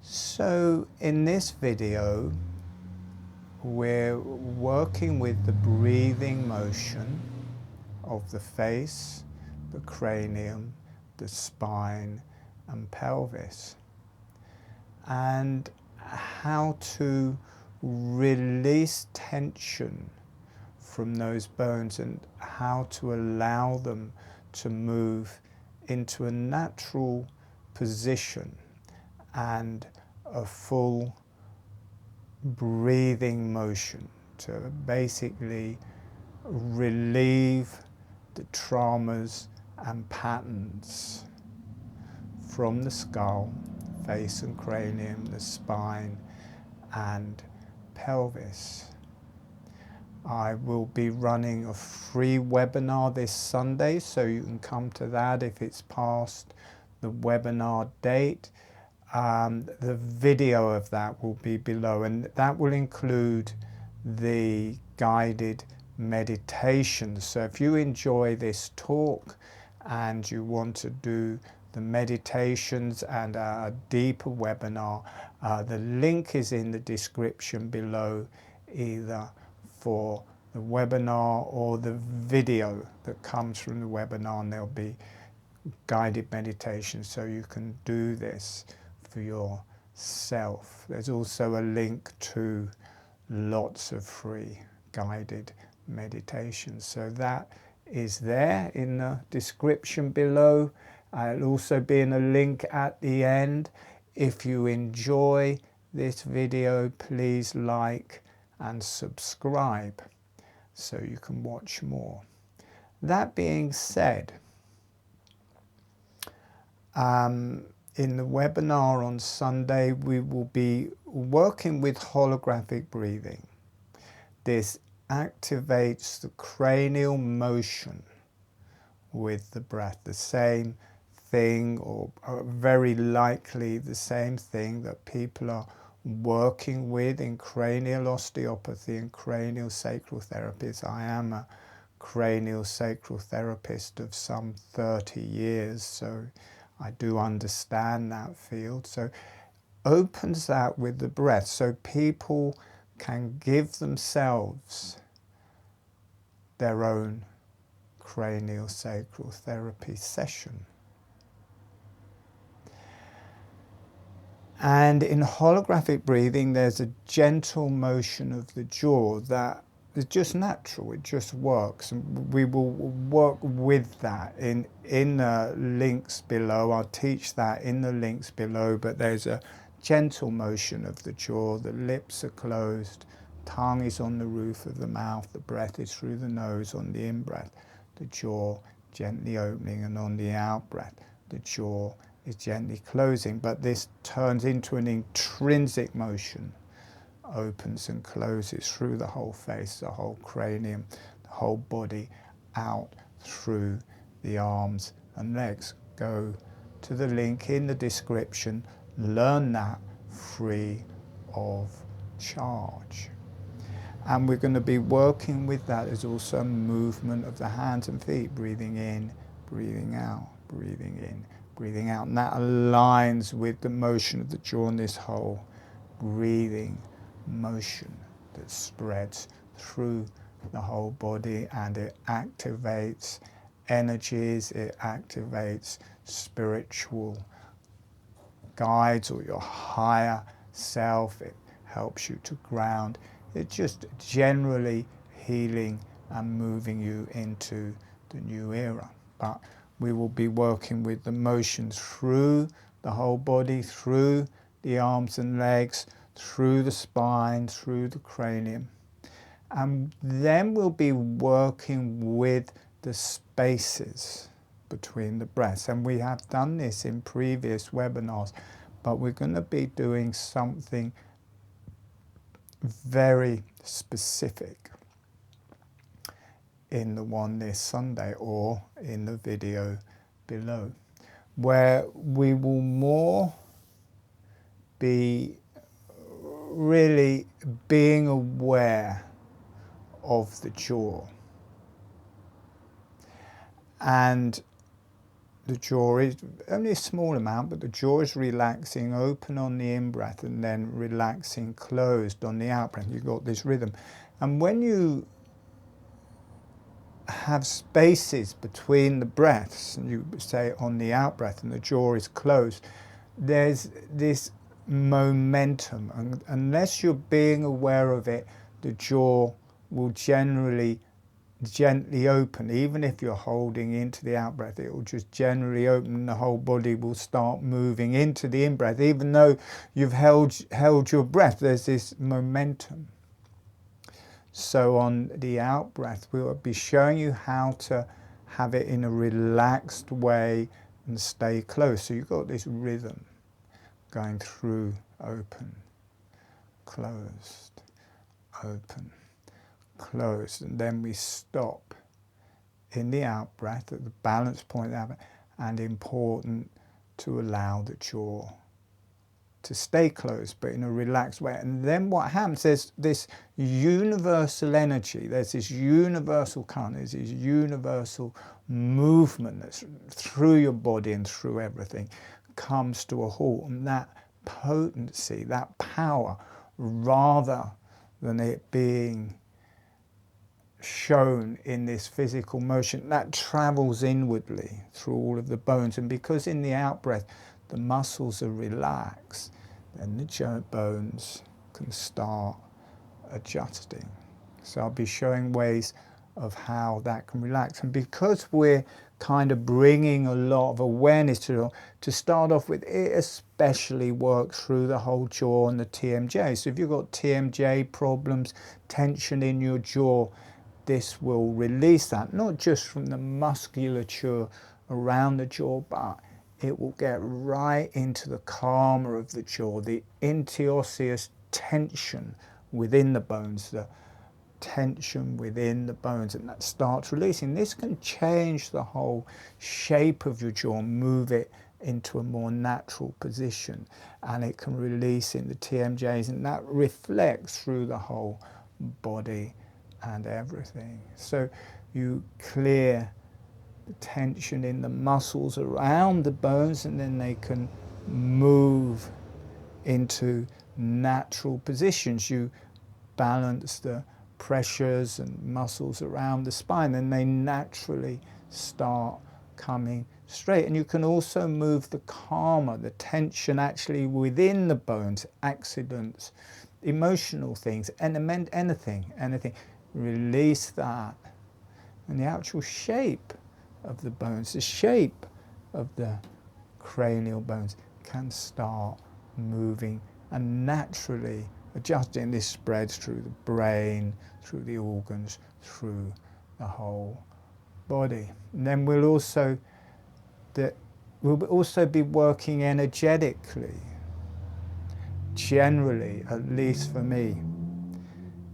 So in this video, we're working with the breathing motion of the face, the cranium, the spine and pelvis, and how to release tension from those bones and how to allow them to move into a natural position and a full breathing motion to basically relieve the traumas and patterns from the skull, face and cranium, the spine and pelvis. I will be running a free webinar this Sunday, so you can come to that if it's past the webinar date. The video of that will be below, and that will include the guided meditation. So if you enjoy this talk and you want to do the meditations and a deeper webinar, the link is in the description below, either for the webinar or the video that comes from the webinar, and there'll be guided meditation so you can do this for yourself. There's also a link to lots of free guided meditations, so that is there in the description below. It'll also be in a link at the end. If you enjoy this video, please like and subscribe so you can watch more. That being said, in the webinar on Sunday, we will be working with holographic breathing. This activates the cranial motion with the breath, the same thing, or very likely the same thing that people are working with in cranial osteopathy and cranial sacral therapies. I am a cranial sacral therapist of some 30 years, so I do understand that field. So opens that with the breath, so people can give themselves their own cranial sacral therapy session. And in holographic breathing, there's a gentle motion of the jaw that is just natural, it just works. And we will work with that in the links below. I'll teach that in the links below, but there's a gentle motion of the jaw, the lips are closed, tongue is on the roof of the mouth, the breath is through the nose on the in-breath, the jaw gently opening, and on the out-breath, the jaw is gently closing. But this turns into an intrinsic motion, opens and closes through the whole face, the whole cranium, the whole body, out through the arms and legs. Go to the link in the description, learn that free of charge. And we're going to be working with that. There's also a movement of the hands and feet, breathing in, breathing out, breathing in, breathing out. And that aligns with the motion of the jaw and this whole breathing motion that spreads through the whole body, and it activates energies, it activates spiritual guides or your higher self, it helps you to ground. It's just generally healing and moving you into the new era. But we will be working with the motion through the whole body, through the arms and legs, through the spine, through the cranium. And then we'll be working with the spaces between the breaths. And we have done this in previous webinars, but we're going to be doing something very specific in the one this Sunday, or in the video below, where we will more be really being aware of the jaw and the jaw is only a small amount, but the jaw is relaxing, open on the in-breath, and then relaxing, closed on the out-breath. You've got this rhythm. And when you have spaces between the breaths, and you say on the out-breath and the jaw is closed, there's this momentum. And unless you're being aware of it, the jaw will generally gently open. Even if you're holding into the out-breath, it will just generally open. The whole body will start moving into the in-breath. Even though you've held your breath, there's this momentum. So on the out-breath, we'll be showing you how to have it in a relaxed way and stay close. So you've got this rhythm going through, open, closed, open, closed, and then we stop in the out-breath at the balance point, and important to allow the jaw to stay closed, but in a relaxed way. And then what happens, there's this universal energy, there's this universal current, there's this universal movement that's through your body and through everything, comes to a halt. And that potency, that power, rather than it being shown in this physical motion, that travels inwardly through all of the bones. And because in the out-breath the muscles are relaxed, then the joint bones can start adjusting. So I'll be showing ways of how that can relax. And because we're kind of bringing a lot of awareness to start off with, it especially works through the whole jaw and the TMJ. So if you've got TMJ problems, tension in your jaw, this will release that, not just from the musculature around the jaw, but it will get right into the karma of the jaw, the interosseous tension within the bones, the tension within the bones, and that starts releasing. This can change the whole shape of your jaw, move it into a more natural position, and it can release in the TMJs, and that reflects through the whole body and everything. So you clear the tension in the muscles around the bones, and then they can move into natural positions. You balance the pressures and muscles around the spine, and they naturally start coming straight. And you can also move the karma, the tension actually within the bones, accidents, emotional things, anything. Release that. And the actual shape of the bones, the shape of the cranial bones can start moving and naturally adjusting. This spreads through the brain, through the organs, through the whole body. And then we'll also be working energetically. Generally, at least for me,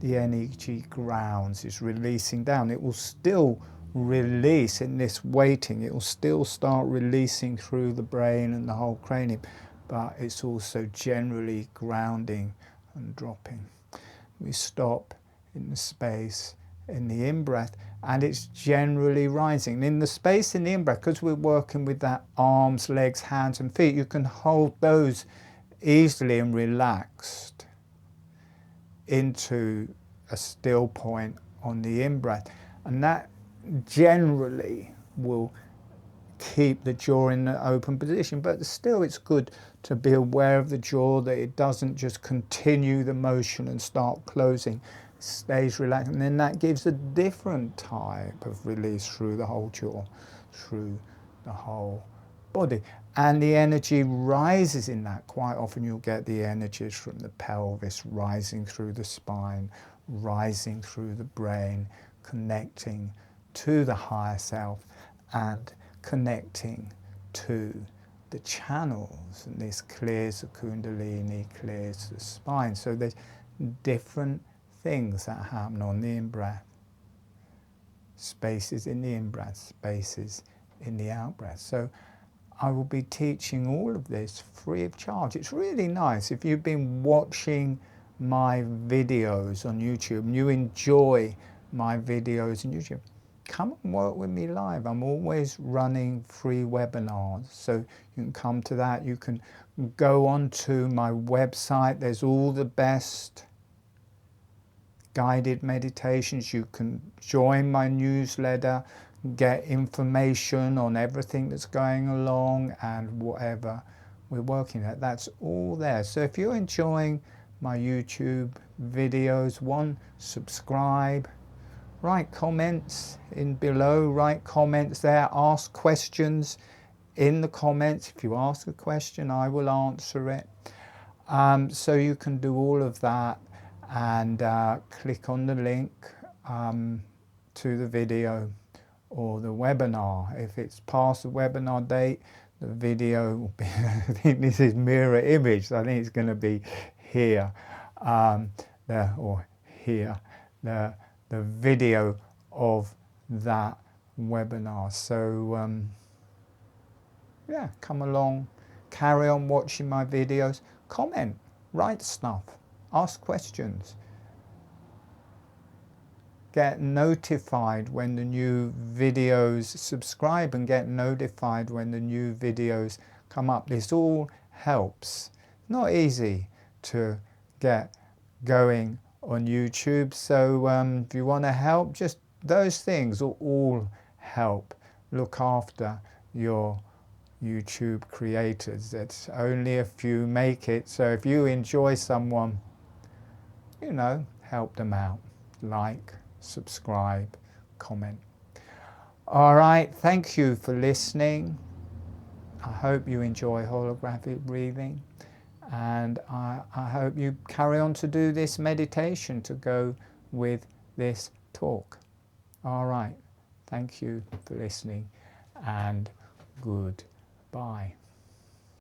the energy grounds is releasing down. It will still release in this waiting. It will still start releasing through the brain and the whole cranium, but it's also generally grounding and dropping. We stop in the space in the in-breath, and it's generally rising. In the space in the in-breath, because we're working with that arms, legs, hands and feet, you can hold those easily and relaxed into a still point on the in-breath, and that generally will keep the jaw in an open position. But still, it's good to be aware of the jaw, that it doesn't just continue the motion and start closing, it stays relaxed, and then that gives a different type of release through the whole jaw, through the whole body. And the energy rises in that. Quite often you'll get the energies from the pelvis rising through the spine, rising through the brain, connecting to the higher self and connecting to the channels. And this clears the kundalini, clears the spine. So there's different things that happen on the in-breath. Spaces in the in-breath, spaces in the out-breath. So I will be teaching all of this free of charge. It's really nice. If you've been watching my videos on YouTube and you enjoy my videos on YouTube, come and work with me live. I'm always running free webinars, so you can come to that. You can go onto my website. There's all the best guided meditations. You can join my newsletter, get information on everything that's going along and whatever we're working at. That's all there. So if you're enjoying my YouTube videos, subscribe, write comments in below, write comments there, ask questions in the comments. If you ask a question, I will answer it. So you can do all of that, and click on the link to the video or the webinar. If it's past the webinar date, the video will be, I think this is mirror image, so I think it's going to be here, there or here, the video of that webinar. So yeah, come along, carry on watching my videos, comment, write stuff, ask questions, get notified when the new videos, subscribe and get notified when the new videos come up. This all helps. Not easy to get going on YouTube, so if you want to help, just those things will all help look after your YouTube creators. It's only a few make it, so if you enjoy someone, you know, help them out. Like, subscribe, comment. All right, thank you for listening. I hope you enjoy holographic breathing, and I hope you carry on to do this meditation to go with this talk. All right, thank you for listening, and goodbye.